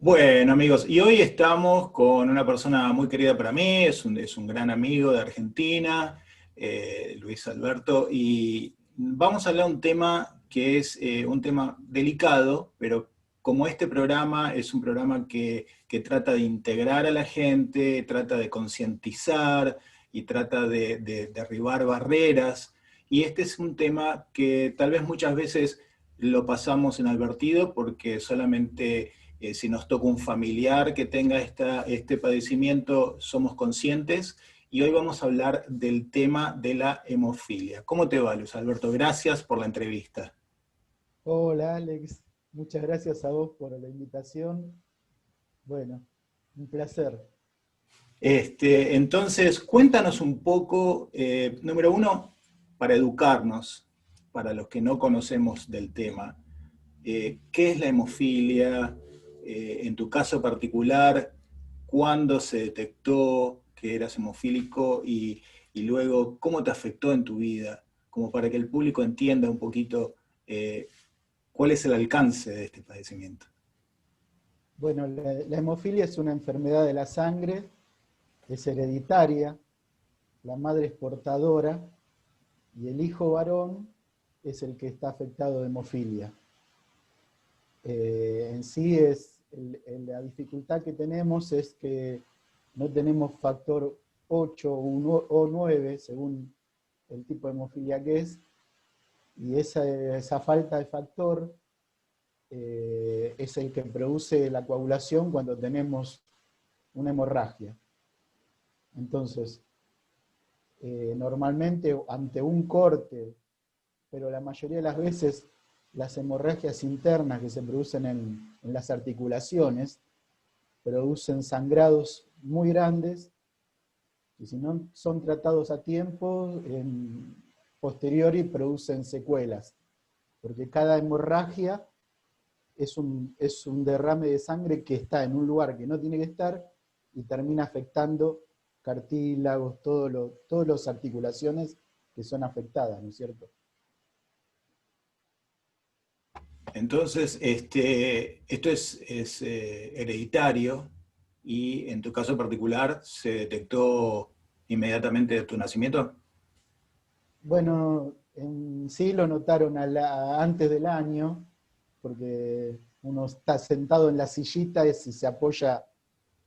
Bueno, amigos, y hoy estamos con una persona muy querida para mí, es un gran amigo de Argentina, Luis Alberto, y vamos a hablar de un tema que es un tema delicado, pero como este programa es un programa que trata de integrar a la gente, trata de concientizar y trata de derribar barreras, y este es un tema que tal vez muchas veces lo pasamos inadvertido porque solamente si nos toca un familiar que tenga este padecimiento, somos conscientes. Y hoy vamos a hablar del tema de la hemofilia. ¿Cómo te va, Luis Alberto? Gracias por la entrevista. Hola Alex, muchas gracias a vos por la invitación. Bueno, un placer. Entonces, cuéntanos un poco, número uno, para educarnos, para los que no conocemos del tema, ¿qué es la hemofilia? En tu caso particular, ¿cuándo se detectó que eras hemofílico y luego cómo te afectó en tu vida? Como para que el público entienda un poquito eh, cuál es el alcance de este padecimiento. Bueno, la hemofilia es una enfermedad de la sangre, es hereditaria, la madre es portadora y el hijo varón es el que está afectado de hemofilia. En sí la dificultad que tenemos es que no tenemos factor 8 o 9, según el tipo de hemofilia que es, y esa falta de factor es el que produce la coagulación cuando tenemos una hemorragia. Entonces, normalmente ante un corte, pero la mayoría de las veces las hemorragias internas que se producen en las articulaciones producen sangrados muy grandes y si no son tratados a tiempo, posteriori producen secuelas, porque cada hemorragia es un derrame de sangre que está en un lugar que no tiene que estar y termina afectando cartílagos, todas las articulaciones que son afectadas, ¿no es cierto? Entonces, esto es hereditario y en tu caso particular se detectó inmediatamente de tu nacimiento. Bueno, en sí lo notaron antes del año, porque uno está sentado en la sillita y se apoya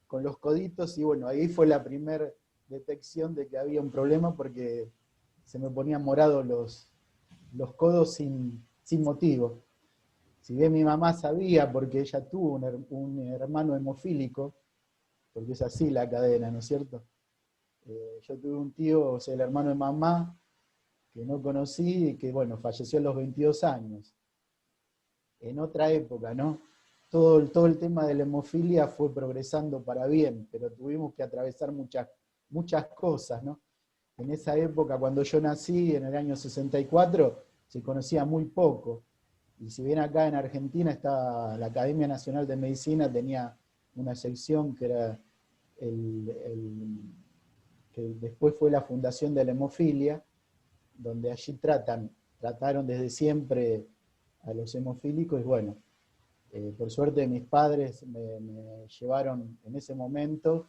con los coditos y bueno, ahí fue la primera detección de que había un problema porque se me ponían morados los codos sin motivo. Si bien mi mamá sabía, porque ella tuvo un hermano hemofílico, porque es así la cadena, ¿no es cierto? Yo tuve un tío, o sea, el hermano de mamá, que no conocí y que, bueno, falleció a los 22 años. En otra época, ¿no? Todo el tema de la hemofilia fue progresando para bien, pero tuvimos que atravesar muchas cosas, ¿no? En esa época, cuando yo nací, en el año 64, se conocía muy poco. Y si bien acá en Argentina estaba la Academia Nacional de Medicina, tenía una sección que era que después fue la Fundación de la Hemofilia, donde allí trataron desde siempre a los hemofílicos, y bueno, por suerte mis padres me llevaron en ese momento,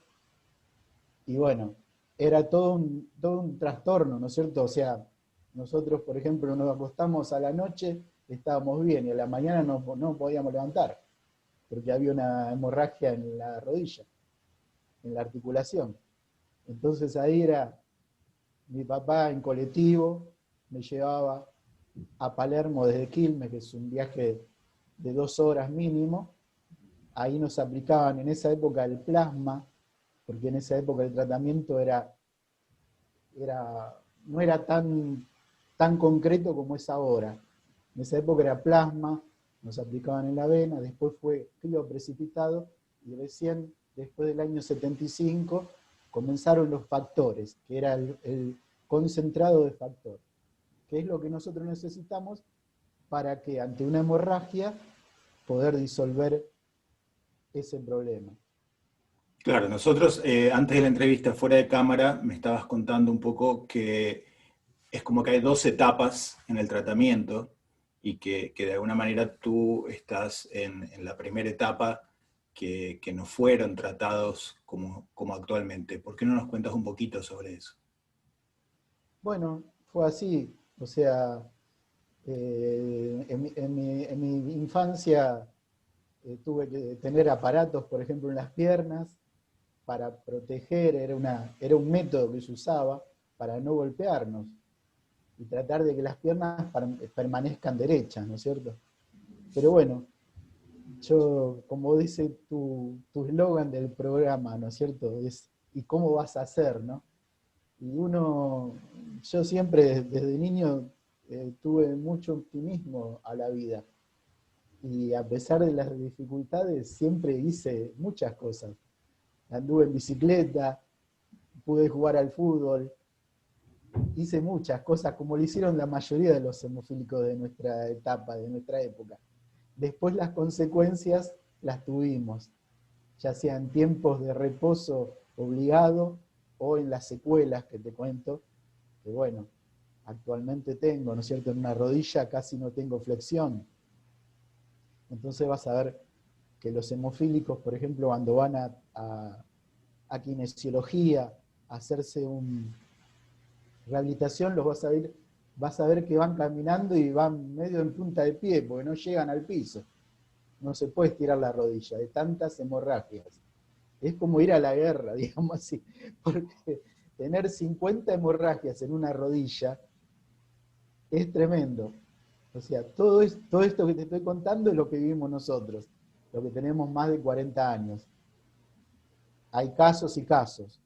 y bueno, era todo un trastorno, ¿no es cierto? O sea, nosotros, por ejemplo, nos acostamos a la noche, estábamos bien, y a la mañana no podíamos levantar, porque había una hemorragia en la rodilla, en la articulación. Entonces ahí era mi papá en colectivo, me llevaba a Palermo desde Quilmes, que es un viaje de 2 horas mínimo. Ahí nos aplicaban en esa época el plasma, porque en esa época el tratamiento no era tan concreto como es ahora. En esa época era plasma, nos aplicaban en la vena, después fue crioprecipitado y recién después del año 75 comenzaron los factores, que era el concentrado de factor, que es lo que nosotros necesitamos para que ante una hemorragia poder disolver ese problema. Claro, nosotros antes de la entrevista fuera de cámara me estabas contando un poco que es como que hay dos etapas en el tratamiento y que de alguna manera tú estás en la primera etapa que no fueron tratados como actualmente. ¿Por qué no nos cuentas un poquito sobre eso? Bueno, fue así. O sea, en mi infancia tuve que tener aparatos, por ejemplo, en las piernas para proteger, era un método que se usaba para no golpearnos y tratar de que las piernas permanezcan derechas, ¿no es cierto? Pero bueno, yo, como dice tu eslogan del programa, ¿no es cierto? Es, ¿y cómo vas a hacer, no? Y yo siempre desde niño tuve mucho optimismo a la vida. Y a pesar de las dificultades, siempre hice muchas cosas. Anduve en bicicleta, pude jugar al fútbol, hice muchas cosas como lo hicieron la mayoría de los hemofílicos de nuestra etapa, de nuestra época. Después las consecuencias las tuvimos, ya sea en tiempos de reposo obligado o en las secuelas que te cuento, que bueno, actualmente tengo, ¿no es cierto? En una rodilla casi no tengo flexión. Entonces vas a ver que los hemofílicos, por ejemplo, cuando van a kinesiología, a hacerse una rehabilitación, vas a ver que van caminando y van medio en punta de pie, porque no llegan al piso. No se puede estirar la rodilla de tantas hemorragias. Es como ir a la guerra, digamos así, porque tener 50 hemorragias en una rodilla es tremendo. O sea, todo esto que te estoy contando es lo que vivimos nosotros, lo que tenemos más de 40 años. Hay casos y casos.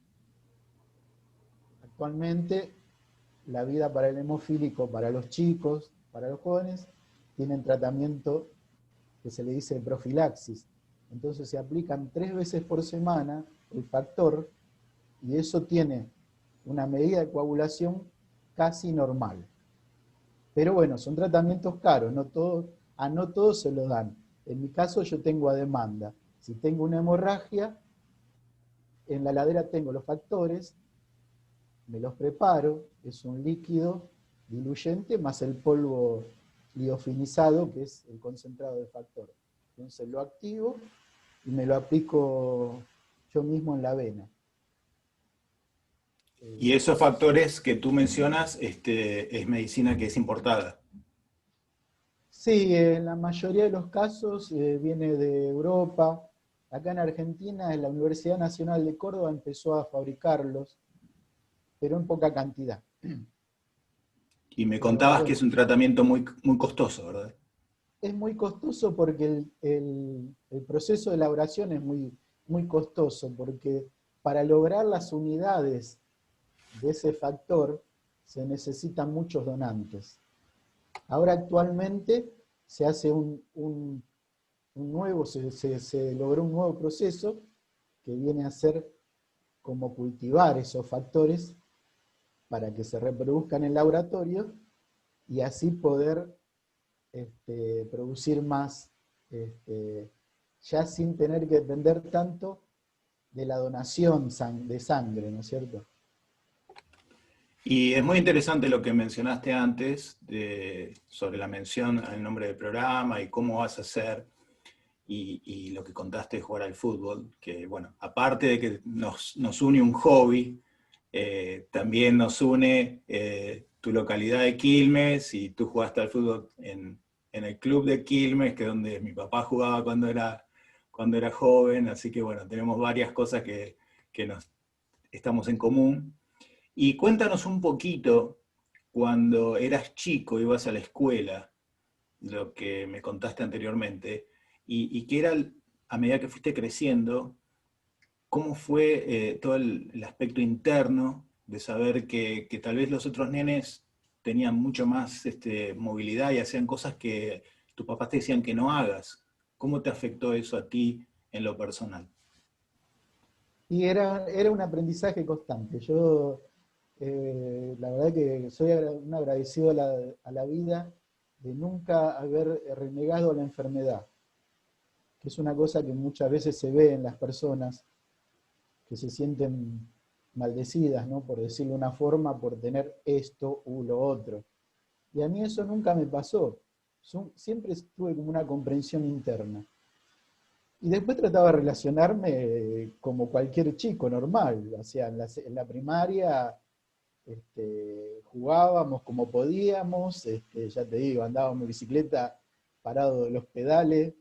Actualmente, la vida para el hemofílico, para los chicos, para los jóvenes, tienen tratamiento que se le dice profilaxis. Entonces se aplican 3 veces por semana el factor y eso tiene una medida de coagulación casi normal. Pero bueno, son tratamientos caros, no todos se lo dan. En mi caso yo tengo a demanda. Si tengo una hemorragia, en la ladera tengo los factores, me los preparo, es un líquido diluyente más el polvo liofilizado, que es el concentrado de factor. Entonces lo activo y me lo aplico yo mismo en la vena. Y esos factores que tú mencionas, es medicina que es importada. Sí, en la mayoría de los casos viene de Europa. Acá en Argentina, la Universidad Nacional de Córdoba empezó a fabricarlos, pero en poca cantidad. Y me Pero contabas que bueno, es un tratamiento muy, muy costoso, ¿verdad? es muy costoso porque el proceso de elaboración es muy costoso, porque para lograr las unidades de ese factor se necesitan muchos donantes. Ahora actualmente se hace se logró un nuevo proceso que viene a ser como cultivar esos factores para que se reproduzcan en laboratorio y así poder producir más, ya sin tener que depender tanto de la donación de sangre, ¿no es cierto? Y es muy interesante lo que mencionaste antes sobre la mención al nombre del programa y cómo vas a hacer y lo que contaste de jugar al fútbol, que bueno, aparte de que nos une un hobby, también nos une tu localidad de Quilmes y tú jugaste al fútbol en el club de Quilmes, que es donde mi papá jugaba cuando era joven, así que bueno, tenemos varias cosas que estamos en común. Y cuéntanos un poquito, cuando eras chico, ibas a la escuela, lo que me contaste anteriormente, y que era, a medida que fuiste creciendo, cómo fue todo el aspecto interno de saber que tal vez los otros nenes tenían mucho más movilidad y hacían cosas que tus papás te decían que no hagas. ¿Cómo te afectó eso a ti en lo personal? Y era un aprendizaje constante. Yo, la verdad que soy un agradecido a la vida de nunca haber renegado a la enfermedad, que es una cosa que muchas veces se ve en las personas que se sienten maldecidas, ¿no? Por decirlo de una forma, por tener esto u lo otro. Y a mí eso nunca me pasó. Siempre tuve como una comprensión interna. Y después trataba de relacionarme como cualquier chico normal, o sea, en la primaria jugábamos como podíamos, ya te digo, andábamos en bicicleta parado de los pedales,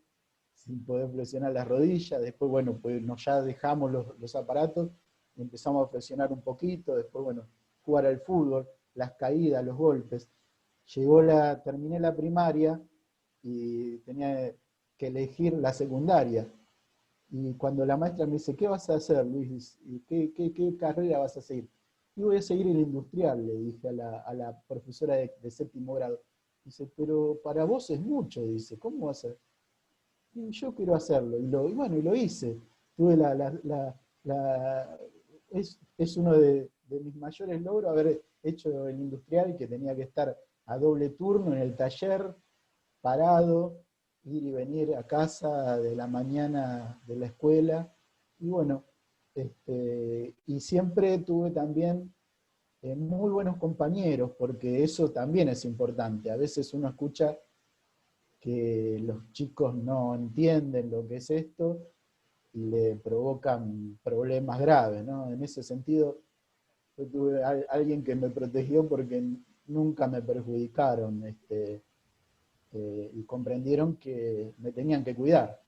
sin poder flexionar las rodillas, después, bueno, pues ya dejamos los aparatos y empezamos a flexionar un poquito, después, bueno, jugar al fútbol, las caídas, los golpes. Terminé la primaria y tenía que elegir la secundaria. Y cuando la maestra me dice, ¿qué vas a hacer, Luis? ¿Qué carrera vas a seguir? Y voy a seguir el industrial, le dije a la profesora de séptimo grado. Dice, pero para vos es mucho, dice, ¿cómo vas a hacer? Y yo quiero hacerlo. Y bueno, y lo hice. Tuve es uno de mis mayores logros haber hecho el industrial, que tenía que estar a doble turno en el taller, parado, ir y venir a casa de la mañana de la escuela. Y bueno, y siempre tuve también muy buenos compañeros, porque eso también es importante. A veces uno escucha que los chicos no entienden lo que es esto y le provocan problemas graves, ¿no? En ese sentido, yo tuve alguien que me protegió porque nunca me perjudicaron, y comprendieron que me tenían que cuidar.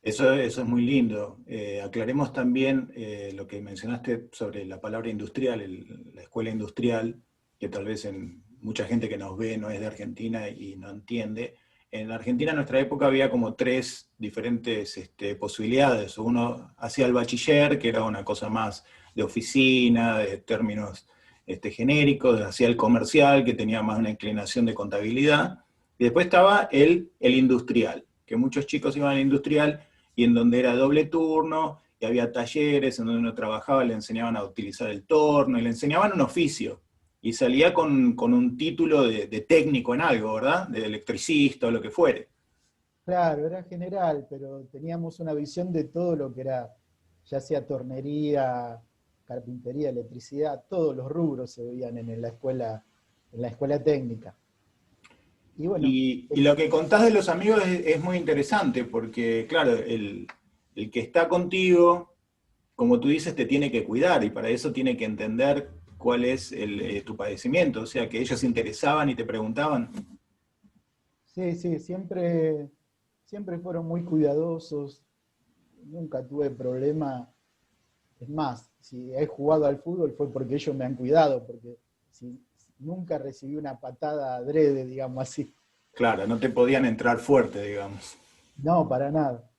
Eso es muy lindo. Aclaremos también lo que mencionaste sobre la palabra industrial, la escuela industrial, que tal vez en mucha gente que nos ve no es de Argentina y no entiende. En Argentina en nuestra época había como tres diferentes posibilidades. Uno hacía el bachiller, que era una cosa más de oficina, de términos genéricos, hacía el comercial, que tenía más una inclinación de contabilidad, y después estaba el industrial, que muchos chicos iban al industrial y en donde era doble turno, y había talleres en donde uno trabajaba, le enseñaban a utilizar el torno, y le enseñaban un oficio, y salía con un título de técnico en algo, ¿verdad? De electricista o lo que fuere. Claro, era general, pero teníamos una visión de todo lo que era, ya sea tornería, carpintería, electricidad, todos los rubros se veían en la escuela técnica. Y bueno, Y lo que contás de los amigos es muy interesante, porque claro, el que está contigo, como tú dices, te tiene que cuidar, y para eso tiene que entender cuál es tu padecimiento, o sea, que ellos se interesaban y te preguntaban. sí, sí, siempre fueron muy cuidadosos, nunca tuve problema. Es más, si he jugado al fútbol fue porque ellos me han cuidado, porque nunca recibí una patada adrede, digamos así. Claro, no te podían entrar fuerte, digamos. No, para nada.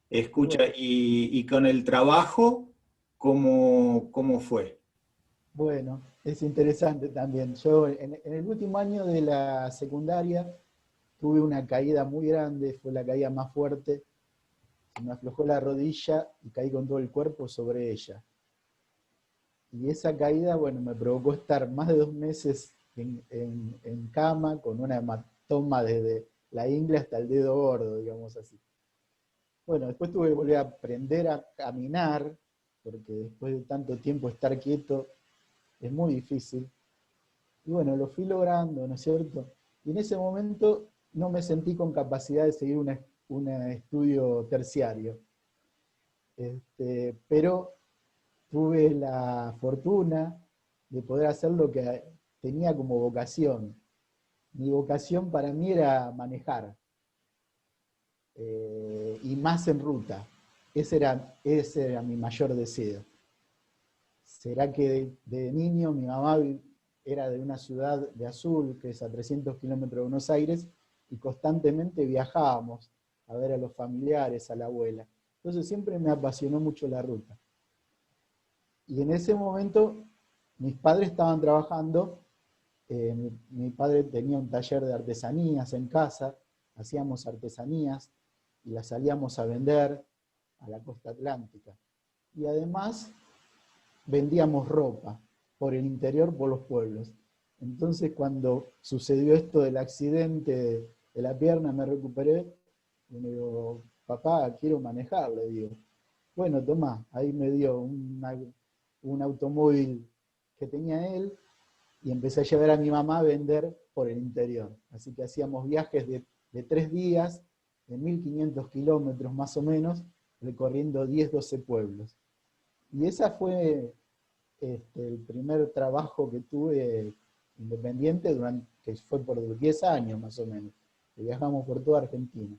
Y Escucha, bueno, y con el trabajo, ¿cómo fue? bueno, es interesante también. Yo en el último año de la secundaria tuve una caída muy grande, fue la caída más fuerte. Se me aflojó la rodilla y caí con todo el cuerpo sobre ella. Y esa caída, bueno, me provocó estar más de 2 meses en cama con una hematoma desde la ingle hasta el dedo gordo, digamos así. Bueno, después tuve que volver a aprender a caminar, porque después de tanto tiempo estar quieto es muy difícil. Y bueno, lo fui logrando, ¿no es cierto? Y en ese momento no me sentí con capacidad de seguir un estudio terciario. Pero tuve la fortuna de poder hacer lo que tenía como vocación. Mi vocación para mí era manejar, y más en ruta. Ese era mi mayor deseo. Será que de niño mi mamá era de una ciudad de Azul, que es a 300 kilómetros de Buenos Aires, y constantemente viajábamos a ver a los familiares, a la abuela. Entonces siempre me apasionó mucho la ruta. Y en ese momento mis padres estaban trabajando, mi padre tenía un taller de artesanías en casa, hacíamos artesanías y las salíamos a vender a la costa atlántica. Y además vendíamos ropa por el interior, por los pueblos. Entonces cuando sucedió esto del accidente de la pierna, me recuperé, y me digo, papá, quiero manejar, le digo. Bueno, tomá, ahí me dio un automóvil que tenía él, y empecé a llevar a mi mamá a vender por el interior. Así que hacíamos viajes de 3 días de 1500 kilómetros más o menos, recorriendo 10, 12 pueblos. Y esa fue el primer trabajo que tuve independiente, que fue por 10 años más o menos, que viajamos por toda Argentina.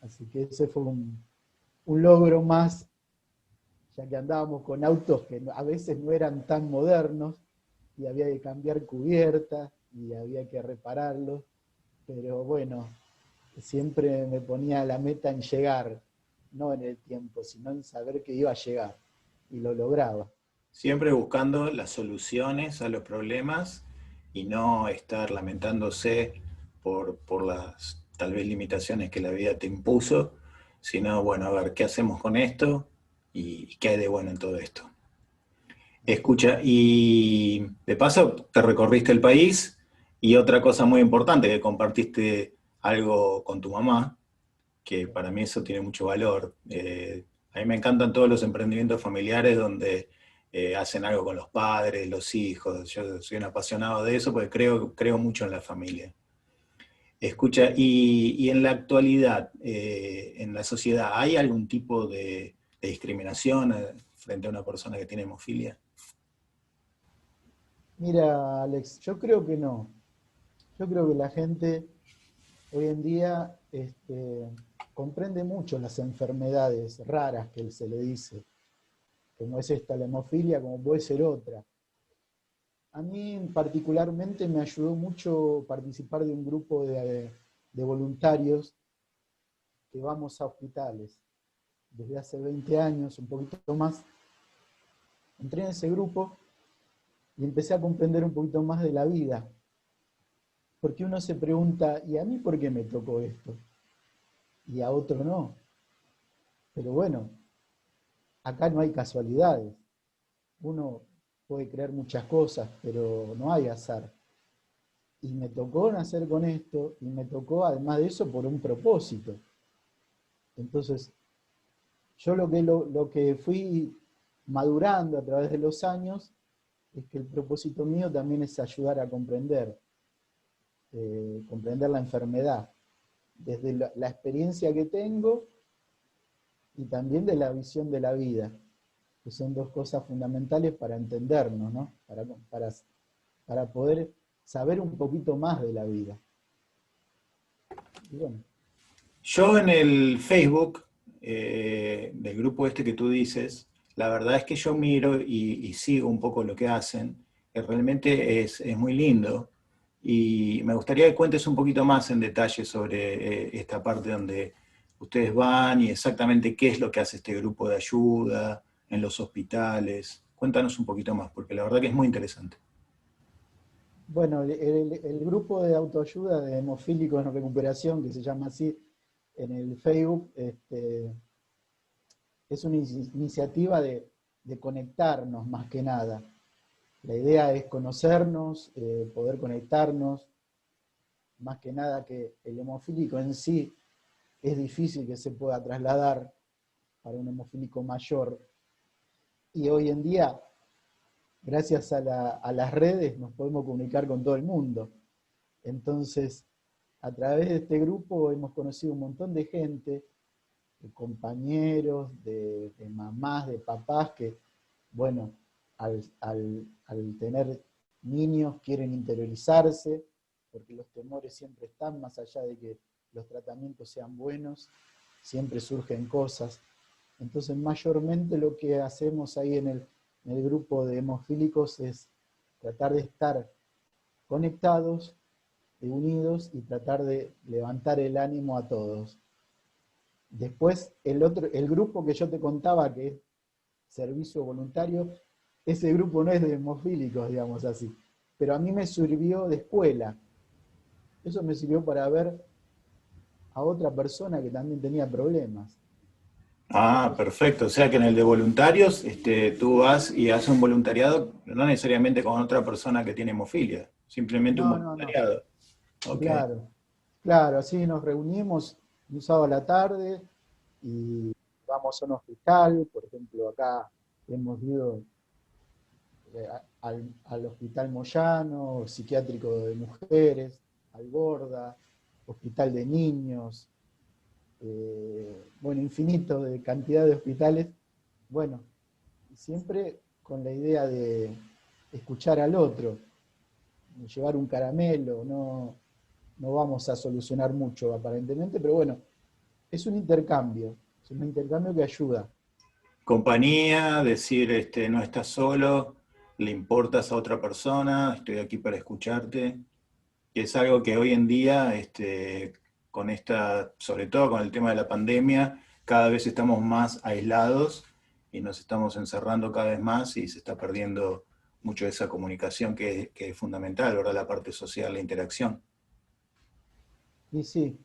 Así que ese fue un logro más, ya que andábamos con autos que a veces no eran tan modernos, y había que cambiar cubiertas, y había que repararlos, pero bueno, siempre me ponía la meta en llegar, no en el tiempo, sino en saber que iba a llegar, y lo lograba. Siempre buscando las soluciones a los problemas y no estar lamentándose por las tal vez limitaciones que la vida te impuso, sino, bueno, a ver, ¿qué hacemos con esto? Y qué hay de bueno en todo esto. Escucha, y de paso te recorriste el país y otra cosa muy importante, que compartiste algo con tu mamá, que para mí eso tiene mucho valor. A mí me encantan todos los emprendimientos familiares donde hacen algo con los padres, los hijos. Yo soy un apasionado de eso porque creo mucho en la familia. Escucha, y en la actualidad, en la sociedad, ¿hay algún tipo de discriminación frente a una persona que tiene hemofilia? Mira, Alex, yo creo que no. Yo creo que la gente hoy en día comprende mucho las enfermedades raras que se le dice, como es esta, la hemofilia, como puede ser otra. A mí particularmente me ayudó mucho participar de un grupo de voluntarios que vamos a hospitales. Desde hace 20 años, un poquito más, entré en ese grupo y empecé a comprender un poquito más de la vida. Porque uno se pregunta, ¿y a mí por qué me tocó esto? Y a otro no. Pero bueno, acá no hay casualidades. Uno puede creer muchas cosas, pero no hay azar. Y me tocó nacer con esto, y me tocó además de eso por un propósito. Entonces, yo lo que fui madurando a través de los años es que el propósito mío también es ayudar a comprender la enfermedad, desde la experiencia que tengo y también de la visión de la vida, que son dos cosas fundamentales para entendernos, ¿no? Para poder saber un poquito más de la vida. Y bueno, Yo en el Facebook del grupo este que tú dices, la verdad es que yo miro y sigo un poco lo que hacen, que realmente es muy lindo. Y me gustaría que cuentes un poquito más en detalle sobre esta parte donde ustedes van y exactamente qué es lo que hace este grupo de ayuda en los hospitales. Cuéntanos un poquito más, porque la verdad que es muy interesante. bueno, el grupo de autoayuda de hemofílicos en recuperación, que se llama así en el Facebook, es una iniciativa de conectarnos más que nada. La idea es conocernos, poder conectarnos, más que nada que el hemofílico en sí es difícil que se pueda trasladar para un hemofílico mayor. Y hoy en día, gracias a las redes, nos podemos comunicar con todo el mundo. Entonces, a través de este grupo hemos conocido un montón de gente, de compañeros, de mamás, de papás, que, bueno, al tener niños quieren interiorizarse, porque los temores siempre están, más allá de que los tratamientos sean buenos, siempre surgen cosas. Entonces, mayormente lo que hacemos ahí en el grupo de hemofílicos es tratar de estar conectados, unidos, y tratar de levantar el ánimo a todos. Después, el grupo que yo te contaba, que es servicio voluntario, ese grupo no es de hemofílicos, digamos así, pero a mí me sirvió de escuela. Eso me sirvió para ver a otra persona que también tenía problemas. Ah, Entonces, perfecto. O sea que en el de voluntarios, tú vas y haces un voluntariado, no necesariamente con otra persona que tiene hemofilia, simplemente un no, no, no, voluntariado. Ok. claro, claro, así nos reunimos un sábado a la tarde y vamos a un hospital. Por ejemplo, acá hemos ido al Hospital Moyano, psiquiátrico de mujeres, al Borda, hospital de niños. bueno, infinito de cantidad de hospitales, bueno, siempre con la idea de escuchar al otro, de llevar un caramelo, no vamos a solucionar mucho aparentemente, pero bueno, es un intercambio que ayuda. Compañía, decir, no estás solo, le importas a otra persona, estoy aquí para escucharte. Y es algo que hoy en día, con sobre todo con el tema de la pandemia, cada vez estamos más aislados y nos estamos encerrando cada vez más y se está perdiendo mucho de esa comunicación que es fundamental, ¿verdad? La parte social, la interacción. Y sí,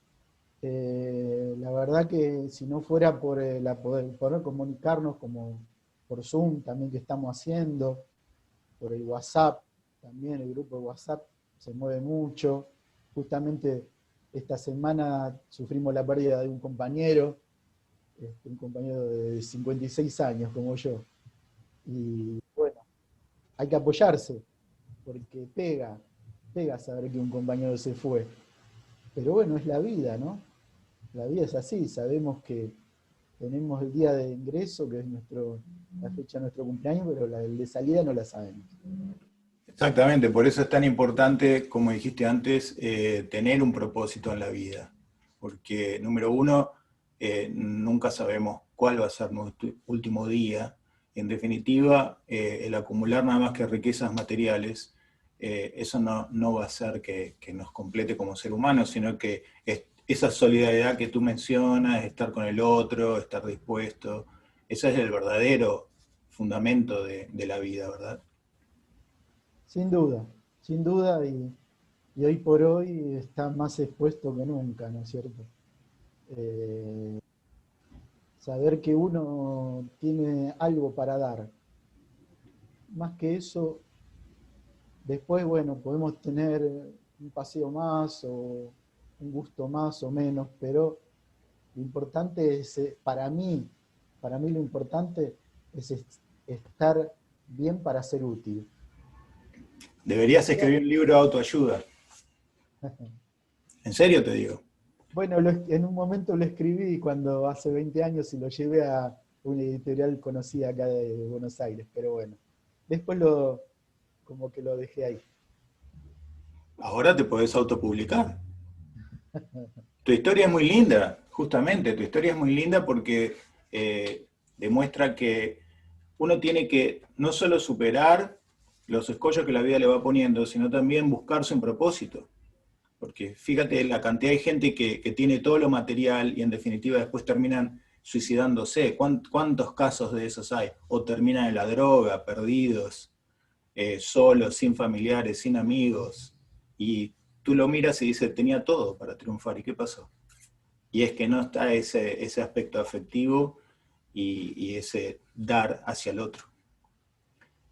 la verdad que si no fuera por poder comunicarnos como por Zoom también que estamos haciendo, por el WhatsApp, también el grupo de WhatsApp se mueve mucho. Justamente esta semana sufrimos la pérdida de un compañero de 56 años como yo. Y bueno, hay que apoyarse, porque pega saber que un compañero se fue. Pero bueno, es la vida, ¿no? La vida es así, sabemos que tenemos el día de ingreso, que es la fecha de nuestro cumpleaños, pero la de salida no la sabemos. Exactamente, por eso es tan importante, como dijiste antes, tener un propósito en la vida. Porque, número uno, nunca sabemos cuál va a ser nuestro último día. En definitiva, el acumular nada más que riquezas materiales, eso no va a hacer que nos complete como ser humanos, sino que esa solidaridad que tú mencionas, estar con el otro, estar dispuesto, ese es el verdadero fundamento de la vida, ¿verdad? Sin duda, y hoy por hoy está más expuesto que nunca, ¿no es cierto? Eh, Saber que uno tiene algo para dar. Más que eso, después, bueno, podemos tener un paseo más o un gusto más o menos, pero lo importante es, para mí lo importante es estar bien para ser útil. Ya Deberías sea, escribir un libro de autoayuda. En serio te digo. bueno, en un momento lo escribí cuando hace 20 años y lo llevé a una editorial conocida acá de Buenos Aires, pero bueno, después como que lo dejé ahí. Ahora te podés autopublicar. Tu historia es muy linda, justamente, tu historia es muy linda porque demuestra que uno tiene que no solo superar los escollos que la vida le va poniendo, sino también buscarse un propósito. Porque fíjate la cantidad de gente que tiene todo lo material y en definitiva después terminan suicidándose. ¿Cuántos casos de esos hay? O terminan en la droga, perdidos, solos, sin familiares, sin amigos. Y tú lo miras y dices, tenía todo para triunfar. ¿Y qué pasó? Y es que no está ese aspecto afectivo y ese dar hacia el otro.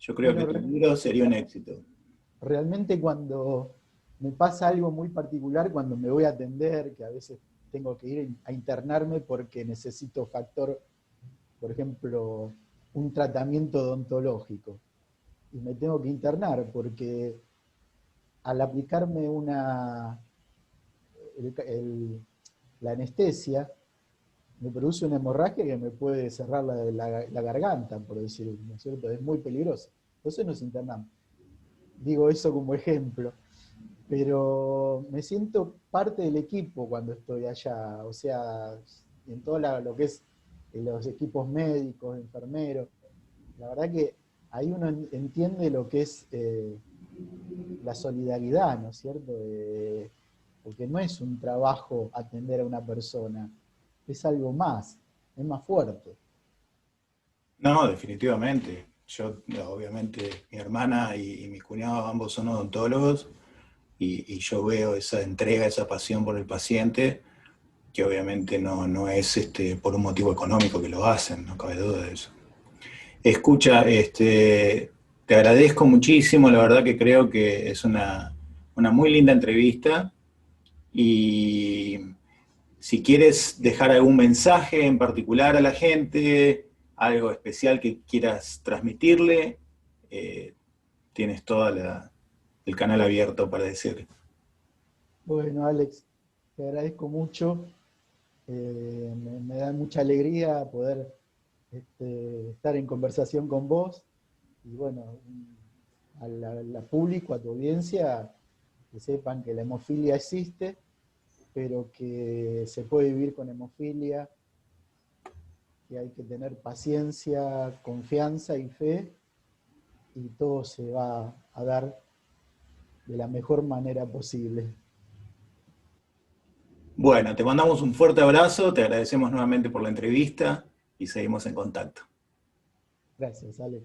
Yo creo que Bueno, tu libro sería un éxito. realmente cuando me pasa algo muy particular, cuando me voy a atender, que a veces tengo que ir a internarme porque necesito por ejemplo, un tratamiento odontológico. Y me tengo que internar porque al aplicarme el- la anestesia, me produce una hemorragia que me puede cerrar la garganta, por decirlo, ¿no es cierto? Es muy peligroso. Entonces nos internamos. Digo eso como ejemplo, pero me siento parte del equipo cuando estoy allá, o sea, en todo lo que es los equipos médicos, enfermeros. La verdad que ahí uno entiende lo que es la solidaridad, ¿no es cierto? Porque no es un trabajo atender a una persona, es algo más, es más fuerte. No, definitivamente. Yo, obviamente, mi hermana y mi cuñado ambos son odontólogos y yo veo esa entrega, esa pasión por el paciente, que obviamente no es por un motivo económico que lo hacen, no cabe duda de eso. Escucha, te agradezco muchísimo, la verdad que creo que es una muy linda entrevista y si quieres dejar algún mensaje en particular a la gente, algo especial que quieras transmitirle, eh, tienes todo el canal abierto para decir. Bueno, Alex, te agradezco mucho. Me da mucha alegría poder estar en conversación con vos, y bueno, a la público, a tu audiencia, que sepan que la hemofilia existe, pero que se puede vivir con hemofilia, que hay que tener paciencia, confianza y fe, y todo se va a dar de la mejor manera posible. Bueno, te mandamos un fuerte abrazo, te agradecemos nuevamente por la entrevista y seguimos en contacto. Gracias, Alex.